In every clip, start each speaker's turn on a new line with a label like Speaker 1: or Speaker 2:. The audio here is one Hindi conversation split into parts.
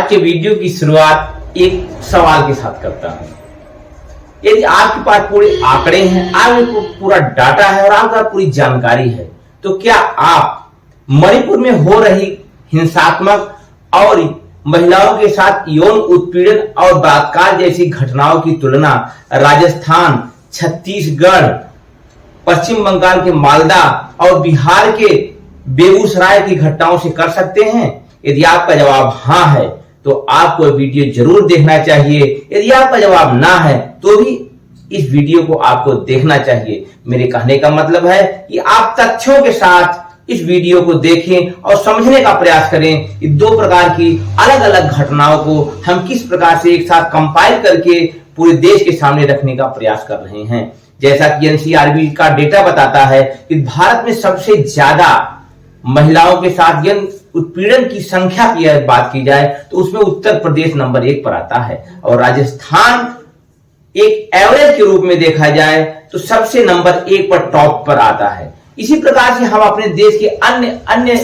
Speaker 1: आज के वीडियो की शुरुआत एक सवाल के साथ करता हूं। यदि आपके पास पूरे आंकड़े हैं, आपके पूरा डाटा है और आपके पास पूरी जानकारी है, तो क्या आप मणिपुर में हो रही हिंसात्मक और महिलाओं के साथ यौन उत्पीड़न और बलात्कार जैसी घटनाओं की तुलना राजस्थान, छत्तीसगढ़, पश्चिम बंगाल के मालदा और बिहार के बेगूसराय की घटनाओं से कर सकते हैं? यदि आपका जवाब हाँ है तो आपको वीडियो जरूर देखना चाहिए। यदि आपका जवाब ना है तो भी इस वीडियो को आपको देखना चाहिए। मेरे कहने का मतलब है कि आप तथ्यों के साथ इस वीडियो को देखें और समझने का प्रयास करें कि दो प्रकार की अलग अलग घटनाओं को हम किस प्रकार से एक साथ कंपाइल करके पूरे देश के सामने रखने का प्रयास कर रहे हैं। जैसा कि एनसीआरबी का डेटा बताता है कि भारत में सबसे ज्यादा महिलाओं के साथ यौन उत्पीड़न की संख्या की बात की जाए तो उसमें उत्तर प्रदेश नंबर 1 पर आता है और राजस्थान एक एवरेज के रूप में देखा जाए तो सबसे नंबर 1 पर टॉप पर आता है। इसी प्रकार से हम अपने देश के अन्य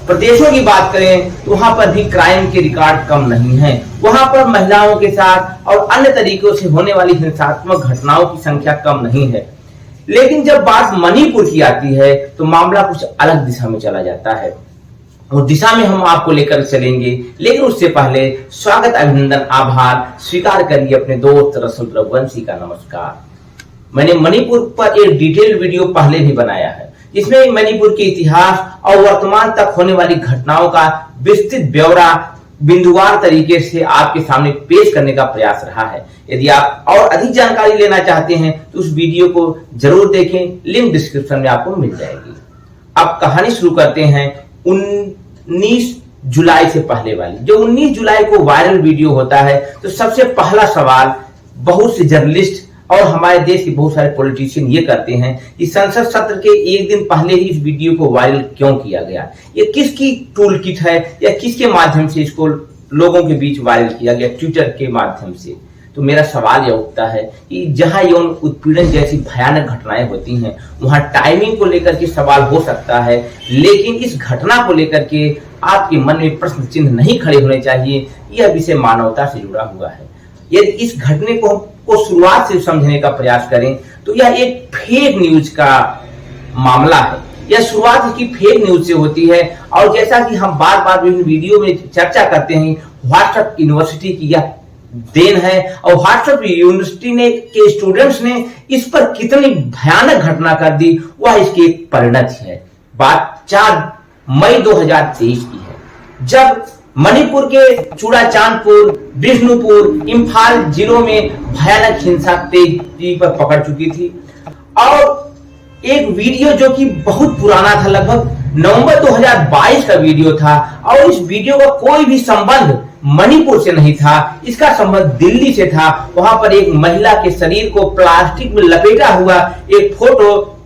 Speaker 1: प्रदेशों की बात करें तो वहां पर भी क्राइम के रिकॉर्ड कम नहीं है। वहां पर महिलाओं के साथ और अन्य तरीकों से होने वाली हिंसात्मक घटनाओं की संख्या कम नहीं है। लेकिन जब बात मणिपुर की आती है तो मामला कुछ अलग दिशा में चला जाता है। उस दिशा में हम आपको लेकर चलेंगे, लेकिन उससे पहले स्वागत, अभिनंदन, आभार स्वीकार करिए अपने दोस्त रसूल रघुवंशी का नमस्कार। मैंने मणिपुर पर एक डिटेल वीडियो पहले भी बनाया है जिसमें मणिपुर के इतिहास और वर्तमान तक होने वाली घटनाओं का विस्तृत ब्यौरा बिंदुवार तरीके से आपके सामने पेश करने का प्रयास रहा है। यदि आप और अधिक जानकारी लेना चाहते हैं तो उस वीडियो को जरूर देखें, लिंक डिस्क्रिप्शन में आपको मिल जाएगी। अब कहानी शुरू करते हैं 19 जुलाई से पहले वाली। जो 19 जुलाई को वायरल वीडियो होता है तो सबसे पहला सवाल बहुत से जर्नलिस्ट और हमारे देश के बहुत सारे पॉलिटिशियन ये करते हैं कि संसद सत्र के एक दिन पहले ही इस वीडियो को वायरल क्यों किया गया, ये किसकी टूल किट है या किसके माध्यम से इसको लोगों के बीच वायरल किया गया, ट्विटर के माध्यम से। तो मेरा सवाल यह उठता है कि जहां यौन उत्पीड़न जैसी भयानक घटनाएं होती हैं वहां टाइमिंग को लेकर के सवाल हो सकता है, लेकिन इस घटना को लेकर के आपके मन में प्रश्न चिन्ह नहीं खड़े होने चाहिए। यह विषय मानवता से जुड़ा हुआ है। यदि इस घटने को शुरुआत से समझने का प्रयास करें तो यह एक फेक न्यूज का मामला है। यह शुरुआत इसकी फेक न्यूज से होती है और जैसा कि हम बार बार विभिन्न वीडियो में चर्चा करते हैं, व्हाट्सएप यूनिवर्सिटी की यह देन है और व्हाट्सएप यूनिवर्सिटी ने के स्टूडेंट्स ने इस पर कितनी भयानक घटना कर दी वह इसकी एक परिणति है। बात 4 मई 2023 की है जब मणिपुर के चूड़ाचांदपुर, बिष्णुपुर, इम्फाल जिलों में भयानक हिंसा तेजी पर पकड़ चुकी थी और एक वीडियो जो कि बहुत पुराना था, लगभग नवंबर 2022 का वीडियो था और इस वीडियो का कोई भी संबंध मणिपुर से नहीं था, इसका संबंध दिल्ली से था। वहां पर एक महिला के शरीर को प्लास्टिक में लपेटा हुआ एक फोटो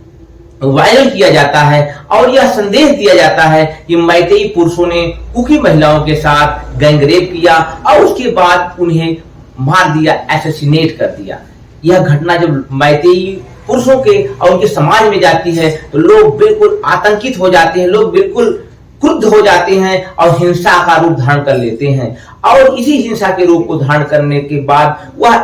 Speaker 1: वायरल किया जाता है और यह संदेश दिया जाता है कि मैतेई पुरुषों ने कुकी महिलाओं के साथ गैंगरेप किया और उसके बाद उन्हें मार दिया, एसेसिनेट कर दिया। यह घटना जब मैतेई पुरुषों के और उनके समाज में जाती है तो लोग बिल्कुल आतंकित हो जाते हैं, लोग बिल्कुल क्रुद्ध हो जाते हैं और हिंसा का रूप धारण कर लेते हैं और इसी हिंसा के रूप को धारण करने के बाद वह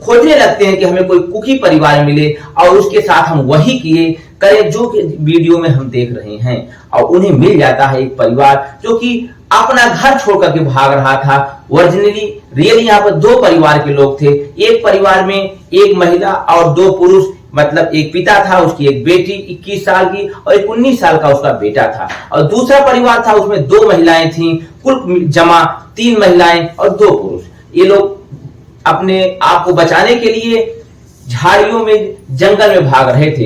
Speaker 1: खोजने लगते हैं कि हमें कोई कुकी परिवार मिले और उसके साथ हम वही किए करें जो कि वीडियो में हम देख रहे हैं। और उन्हें मिल जाता है एक परिवार जो कि अपना घर छोड़ करके भाग रहा था। ओरिजिनली रियली यहाँ पर 2 परिवार के लोग थे। एक परिवार में एक महिला और 2 पुरुष, मतलब एक पिता था, उसकी एक बेटी 21 साल की और एक 19 साल का उसका बेटा था और दूसरा परिवार था उसमें 2 महिलाएं थीं, कुल जमा 3 महिलाएं और 2 पुरुष। ये लोग अपने आप को बचाने के लिए झाड़ियों में, जंगल में भाग रहे थे।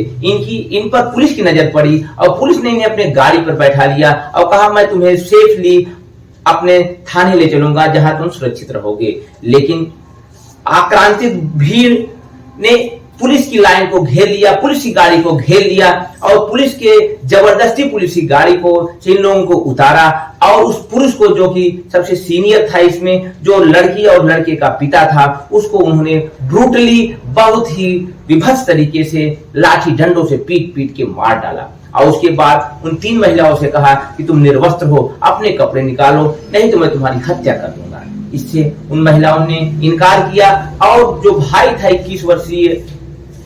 Speaker 1: इन पर पुलिस की नजर पड़ी और पुलिस ने इन्हें अपने गाड़ी पर बैठा लिया और कहा मैं तुम्हें सेफली अपने थाने ले चलूंगा जहां तुम सुरक्षित रहोगे। लेकिन आक्रांतित भीड़ ने पुलिस की लाइन को घेर लिया, पुलिस की गाड़ी को घेर लिया और पुलिस के जबरदस्ती पुलिस की गाड़ी को इन लोगों को उतारा और उस पुरुष को जो कि सबसे सीनियर था इसमें, जो लड़की और लड़के का पिता था, उसको उन्होंने ब्रूटली बहुत ही विभत्स तरीके से लाठी डंडों से पीट पीट के मार डाला और उसके बाद उन 3 महिलाओं से कहा कि तुम निर्वस्त्र हो, अपने कपड़े निकालो नहीं तो मैं तुम्हारी हत्या कर दूंगा। इससे उन महिलाओं ने इनकार किया और जो भाई था 21 वर्षीय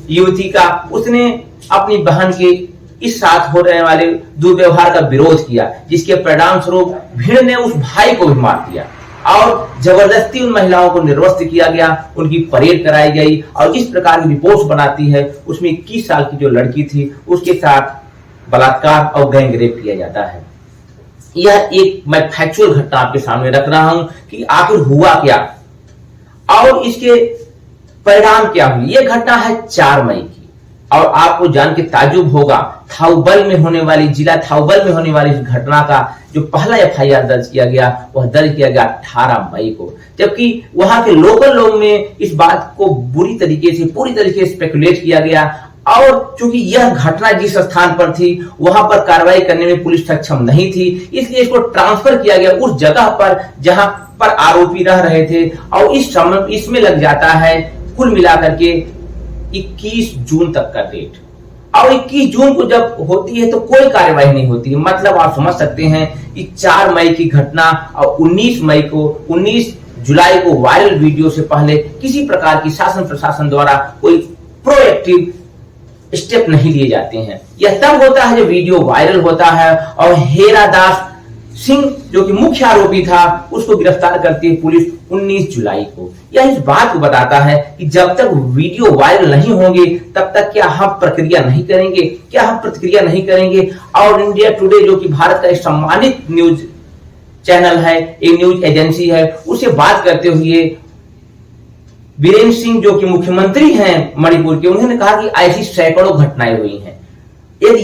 Speaker 1: युवती का, उसने अपनी बहन के इस साथ हो रहे वाले दुर्व्यवहार का विरोध किया, जिसके परिणाम स्वरूप भीड़ ने उस भाई को भी मार दिया और जबरदस्ती उन महिलाओं को निर्वस्त्र किया गया, उनकी परेड कराई गई और इस प्रकार की रिपोर्ट बनाती है उसमें 21 साल की जो लड़की थी उसके साथ बलात्कार और गैंग रेप किया जाता है। यह एक मैं फैक्चुअल घटना आपके सामने रख रहा हूं कि आखिर हुआ क्या और इसके परिणाम क्या हुए। यह घटना है 4 मई की और आपको जान के ताज्जुब होगा, थाउबल में होने वाली जिला थाउबल में होने वाली इस घटना का जो पहला एफआईआर दर्ज किया गया वह दर्ज किया गया 18 मई को, जबकि वहां के लोकल लोग ने इस बात को पूरी तरीके से स्पेकुलेट किया गया और चूंकि यह घटना जिस स्थान पर थी वहां पर कार्रवाई करने में पुलिस सक्षम नहीं थी, इसलिए इसको ट्रांसफर किया गया उस जगह पर जहां पर आरोपी रह रहे थे और इस समय इसमें लग जाता है कुल मिलाकर के 21 जून तक का डेट और 21 जून को जब होती है तो कोई कार्यवाही नहीं होती है। मतलब आप समझ सकते हैं कि 4 मई की घटना और 19 जुलाई को वायरल वीडियो से पहले किसी प्रकार की शासन प्रशासन द्वारा कोई प्रोएक्टिव स्टेप नहीं लिए जाते हैं। यह तब होता है जब वीडियो वायरल होता है और हेरा दास सिंह जो कि मुख्य आरोपी था उसको गिरफ्तार करती है पुलिस 19 जुलाई को। यह इस बात को बताता है कि जब तक वीडियो वायरल नहीं होंगे तब तक क्या हम प्रतिक्रिया नहीं करेंगे और इंडिया टुडे जो कि भारत का एक सम्मानित न्यूज चैनल है, एक न्यूज एजेंसी है, उसे बात करते हुए बीरेन सिंह जो कि मुख्यमंत्री हैं मणिपुर के, उन्होंने कहा कि ऐसी सैकड़ों घटनाएं हुई हैं। यदि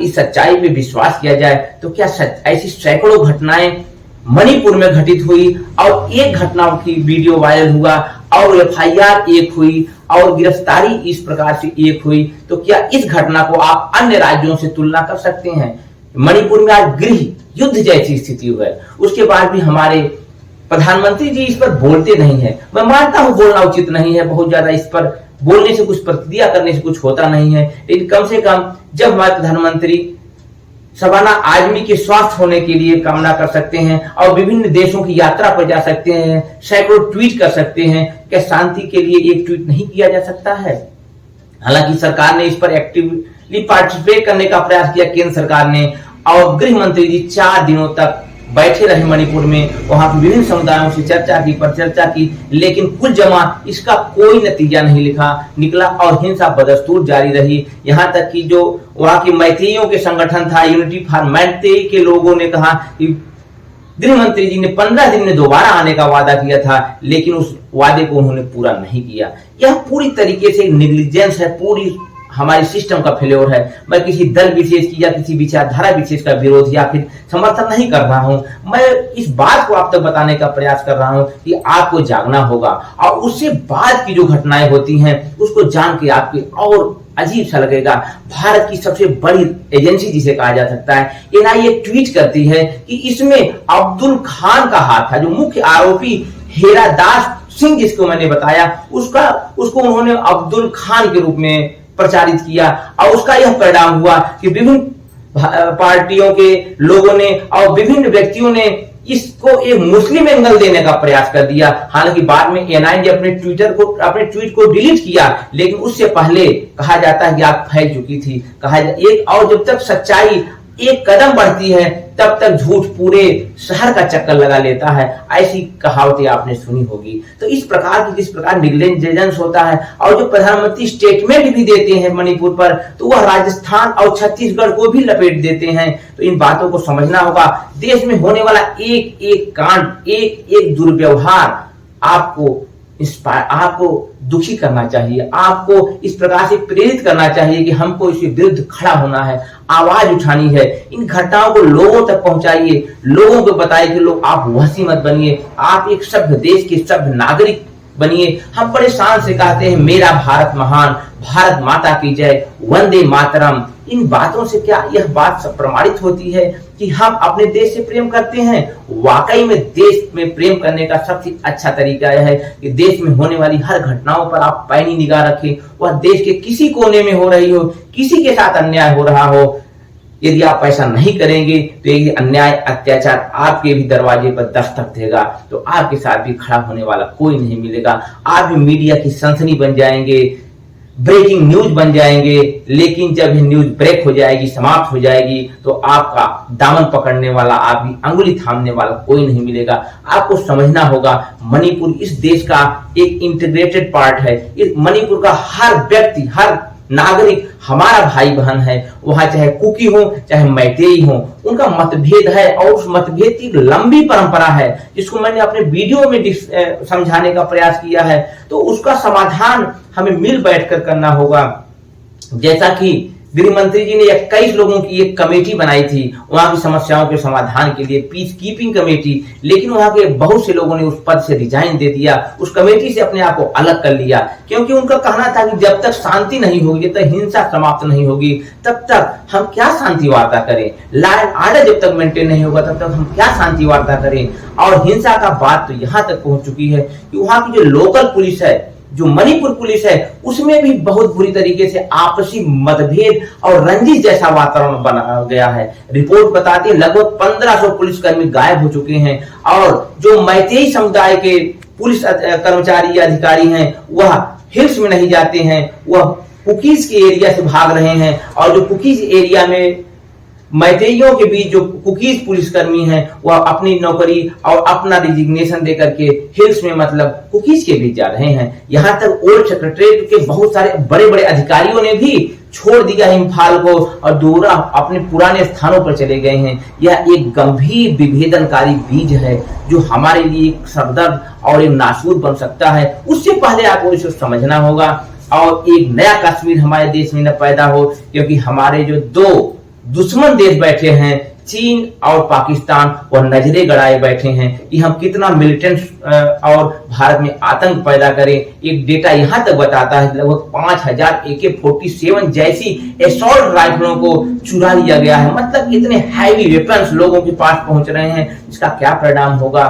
Speaker 1: इस सच्चाई पे विश्वास किया जाए तो क्या ऐसी सैकड़ों घटनाएं मणिपुर में घटित हुई और एक घटना की वीडियो वायरल हुआ और एफआईआर एक हुई और गिरफ्तारी इस प्रकार से एक हुई, तो क्या इस घटना को आप अन्य राज्यों से तुलना कर सकते हैं? मणिपुर में आज गृह युद्ध जैसी स्थिति है, उसके बाद भी हमारे प्रधानमंत्री जी इस पर बोलते नहीं है। मैं मानता हूं बोलना उचित नहीं है, बहुत ज्यादा इस पर बोलने से कुछ प्रतिक्रिया करने से कुछ होता नहीं है, लेकिन कम से कम जब हमारे प्रधानमंत्री शबाना आजमी के स्वास्थ्य होने के लिए कामना कर सकते हैं और विभिन्न देशों की यात्रा पर जा सकते हैं, सैकड़ों ट्वीट कर सकते हैं, क्या शांति के लिए एक ट्वीट नहीं किया जा सकता है? हालांकि सरकार ने इस पर एक्टिवली पार्टिसिपेट करने का प्रयास किया केंद्र सरकार ने और गृह मंत्री जी 4 दिनों तक बैठे रहे मणिपुर में, वहां के विभिन्न समुदायों से चर्चा की, लेकिन कुल जमा इसका कोई नतीजा नहीं निकला और हिंसा बदस्तूर जारी रही। यहां तक कि जो वहां के मैतेइयों के संगठन था यूनिटी फॉर मैतेई के लोगों ने कहा कि गृह मंत्री जी ने 15 दिन में दोबारा आने का वादा किया था, लेकिन उस वादे को उन्होंने पूरा नहीं किया। यह पूरी तरीके से नेग्लिजेंस है, पूरी हमारी सिस्टम का फेल्योर है। मैं किसी दल विशेष की या किसी विचारधारा विशेष का विरोध या फिर समर्थन नहीं कर रहा हूं, मैं इस बात को आप तक बताने का प्रयास कर रहा हूं कि आपको जागना होगा और उससे बाद की जो घटनाएं होती हैं उसको जान के आपके और अजीब सा लगेगा। भारत की सबसे बड़ी एजेंसी जिसे कहा जा सकता है एनआईए ट्वीट करती है कि इसमें अब्दुल खान का हाथ था, जो मुख्य आरोपी हेरा दास सिंह जिसको मैंने बताया उसको उन्होंने अब्दुल खान के रूप में प्रचारित किया और उसका यह परिणाम हुआ कि विभिन्न पार्टियों के लोगों ने और विभिन्न व्यक्तियों ने इसको एक मुस्लिम एंगल देने का प्रयास कर दिया। हालांकि बाद में एनआई ने अपने ट्वीट को डिलीट किया, लेकिन उससे पहले कहा जाता है कि आप फैल चुकी थी। और जब तक सच्चाई एक कदम बढ़ती है तब तक झूठ पूरे शहर का चक्कर लगा लेता है, ऐसी कहावतें आपने सुनी होगी। तो इस प्रकार की जिस प्रकार नेग्लिजेंस होता है और जो प्रधानमंत्री स्टेटमेंट भी देते हैं मणिपुर पर, तो वह राजस्थान और छत्तीसगढ़ को भी लपेट देते हैं। तो इन बातों को समझना होगा। देश में होने वाला एक एक कांड, एक एक दुर्व्यवहार आपको दुखी करना चाहिए, आपको इस प्रकार से प्रेरित करना चाहिए कि हमको इसके विरुद्ध खड़ा होना है, आवाज उठानी है। इन घटनाओं को लोगों तक पहुंचाइए, लोगों को बताइए कि लोग आप वहसी मत बनिए, आप एक सभ्य देश के सभ्य नागरिक बनिए। हम बड़े शान से कहते हैं मेरा भारत महान, भारत माता की जय, वंदे मातरम। इन बातों से क्या यह बात प्रमाणित होती है कि हम अपने देश से प्रेम करते हैं? वाकई में देश में प्रेम करने का सबसे अच्छा तरीका यह है कि देश में होने वाली हर घटनाओं पर आप पैनी निगाह रखें। वह देश के किसी कोने में हो रही हो, किसी के साथ अन्याय हो रहा हो, यदि आप ऐसा नहीं करेंगे तो ये अन्याय अत्याचार आपके भी दरवाजे पर दस्तक देगा, तो आपके साथ भी खड़ा होने वाला कोई नहीं मिलेगा। आप भी मीडिया की सनसनी बन जाएंगे, ब्रेकिंग न्यूज बन जाएंगे, लेकिन जब ये न्यूज ब्रेक हो जाएगी, समाप्त हो जाएगी, तो आपका दामन पकड़ने वाला, आपकी अंगुली थामने वाला कोई नहीं मिलेगा। आपको समझना होगा मणिपुर इस देश का एक इंटीग्रेटेड पार्ट है। इस मणिपुर का हर व्यक्ति, हर नागरिक हमारा भाई बहन है। वहां चाहे कुकी हो, चाहे मैतेई हो, उनका मतभेद है और उस मतभेद की लंबी परंपरा है, जिसको मैंने अपने वीडियो में समझाने का प्रयास किया है। तो उसका समाधान हमें मिल बैठकर करना होगा। जैसा कि गृह मंत्री जी ने 21 लोगों की एक कमेटी बनाई थी वहां की समस्याओं के समाधान के लिए, पीस कीपिंग कमेटी, लेकिन वहां के बहुत से लोगों ने उस पद से रिजाइन दे दिया, उस कमेटी से अपने आप को अलग कर लिया, क्योंकि उनका कहना था कि जब तक शांति नहीं होगी, जब तक हिंसा समाप्त नहीं होगी, तब तक हम क्या शांति वार्ता करें। लॉ एंड ऑर्डर जब तक मेंटेन नहीं होगा, तब तक हम क्या शांति वार्ता करें। और हिंसा का बात तो यहाँ तक पहुंच चुकी है कि वहां की जो लोकल पुलिस है, जो मणिपुर पुलिस है, उसमें भी बहुत बुरी तरीके से आपसी मतभेद और रंजिश जैसा वातावरण बना गया है। रिपोर्ट बताती है लगभग 1500 पुलिसकर्मी गायब हो चुके हैं और जो मैतेई समुदाय के पुलिस कर्मचारी या अधिकारी हैं वह हिल्स में नहीं जाते हैं, वह कुकीज के एरिया से भाग रहे हैं। और जो कुकीज एरिया में मैतेइयों के बीच जो कुकीज पुलिसकर्मी हैं वह अपनी नौकरी और अपना रिजिग्नेशन देकर के हिल्स में, मतलब कुकीज के बीच जा रहे हैं। यहाँ तक ओल्ड सेक्रेटरीट के बहुत सारे बड़े बड़े अधिकारियों ने भी छोड़ दिया इम्फाल को और दूसरा अपने पुराने स्थानों पर चले गए हैं। यह एक गंभीर विभेदनकारी बीज है जो हमारे लिए एक सरदर्द और एक नासूर बन सकता है। उससे पहले आपको इसे समझना होगा और एक नया कश्मीर हमारे देश में न पैदा हो, क्योंकि हमारे जो दो दुश्मन देश बैठे हैं, चीन और पाकिस्तान, वह नजरे गड़ाए बैठे हैं कि हम कितना मिलिटेंट और भारत में आतंक पैदा करें। एक डेटा यहां तक बताता है लगभग 5000 AK-47 जैसी असॉल्ट राइफलों को चुरा लिया गया है। मतलब इतने हैवी वेपन्स लोगों के पास पहुंच रहे हैं, इसका क्या परिणाम होगा,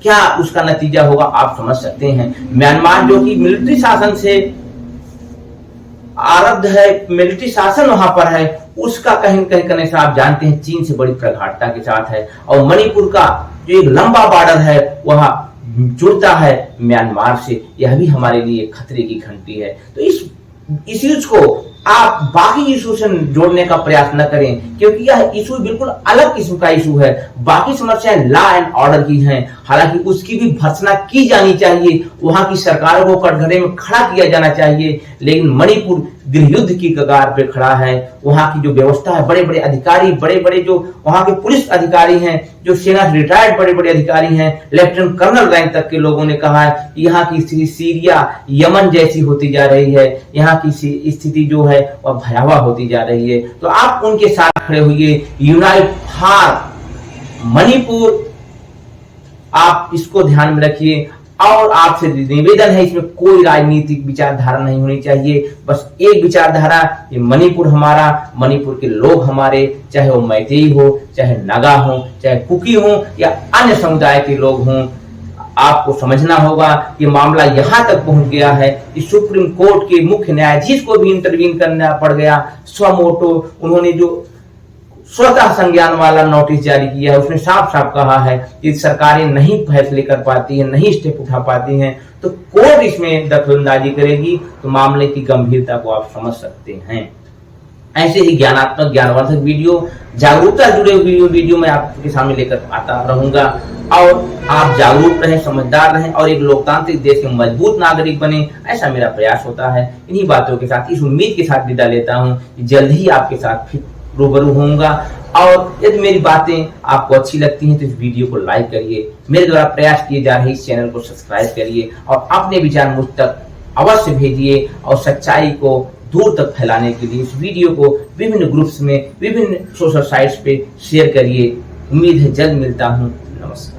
Speaker 1: क्या उसका नतीजा होगा, आप समझ सकते हैं। म्यांमार जो कि मिलिट्री शासन से आरब्ध है, मिलिट्री शासन वहां पर है, उसका कहीं कहीं करने से आप जानते हैं चीन से बड़ी प्रगाढ़ता के साथ है। और मणिपुर का जो एक लंबा बॉर्डर है वह जुड़ता है म्यांमार से, यह भी हमारे लिए खतरे की घंटी है। तो इस इश्यूज को आप बाकी इशू से जोड़ने का प्रयास न करें, क्योंकि यह इशू बिल्कुल अलग किस्म का इशू है। बाकी समस्याएं लॉ एंड ऑर्डर की हैं, हालांकि उसकी भी भर्त्सना की जानी चाहिए, वहां की सरकारों को कटघरे में खड़ा किया जाना चाहिए। लेकिन मणिपुर गृह युद्ध की कगार पे खड़ा है। वहां की जो व्यवस्था है, बड़े बड़े अधिकारी, बड़े बड़े जो वहां के पुलिस अधिकारी हैं, जो सेना से रिटायर्ड बड़े बड़े अधिकारी हैं, लेफ्टिनेंट कर्नल रैंक तक के लोगों ने कहा है यहाँ की स्थिति सीरिया, यमन जैसी होती जा रही है, यहाँ की स्थिति जो है वह भयावह होती जा रही है। तो आप उनके साथ खड़े होइए, यूनाइट फॉर मणिपुर, आप इसको ध्यान में रखिए। और आपसे निवेदन है, इसमें कोई राजनीतिक विचारधारा नहीं होनी चाहिए, बस एक विचारधारा, ये मणिपुर हमारा, मणिपुर के लोग हमारे, चाहे वो मैतेई हो, चाहे नागा हो, चाहे कुकी हो या अन्य समुदाय के लोग हों। आपको समझना होगा कि मामला यहां तक पहुंच गया है कि सुप्रीम कोर्ट के मुख्य न्यायाधीश को भी इंटरवीन करना पड़ गया। स्वमोटो उन्होंने जो स्वतः संज्ञान वाला नोटिस जारी किया है, उसमें साफ साफ कहा है कि सरकारें नहीं फैसले कर पाती हैं, नहीं स्टेप उठा पाती हैं, तो कोर्ट इसमें दखलंदाजी करेगी। तो मामले की गंभीरता को आप समझ सकते हैं। ऐसे ही ज्ञानात्मक, ज्ञानवर्धक वीडियो, जागरूकता जुड़े वीडियो मैं आपके सामने लेकर आता रहूंगा। और आप जागरूक रहें, समझदार रहें और एक लोकतांत्रिक देश के मजबूत नागरिक बने, ऐसा मेरा प्रयास होता है। इन्हीं बातों के साथ, इस उम्मीद के साथ विदा लेता हूँ कि जल्द ही आपके साथ फिर रूबरू होऊंगा। और यदि मेरी बातें आपको अच्छी लगती हैं तो इस वीडियो को लाइक करिए, मेरे द्वारा प्रयास किए जा रहे इस चैनल को सब्सक्राइब करिए और अपने विचार मुझ तक अवश्य भेजिए। और सच्चाई को दूर तक फैलाने के लिए इस वीडियो को विभिन्न ग्रुप्स में, विभिन्न सोशल साइट्स पे शेयर करिए। उम्मीद है जल्द मिलता हूँ। नमस्कार।